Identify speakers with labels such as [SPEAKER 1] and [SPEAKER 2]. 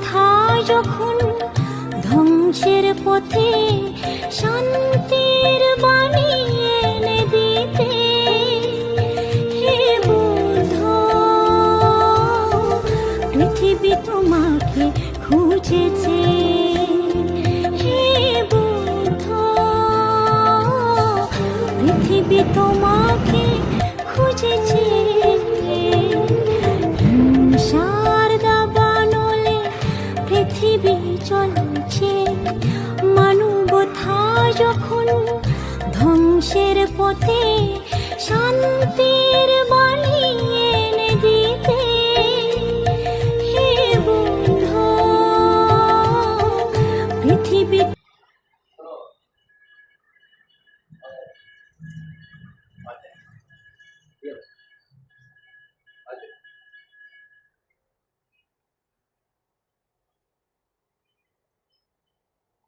[SPEAKER 1] বথা যখন ধ্বংসের পথে শান্তির বাণী এনে দিতে, হে বুদ্ধ পৃথিবী তোমাকে খুঁজেছে, হে বুদ্ধ পৃথিবী তোমাকে খুঁজেছে। হিংসার দাবানলে পৃথিবী চলছে, মানবতা যখন ধ্বংসের পথে শান্তির বাণী এনে দিতে, হে বুদ্ধ পৃথিবী।
[SPEAKER 2] Yes.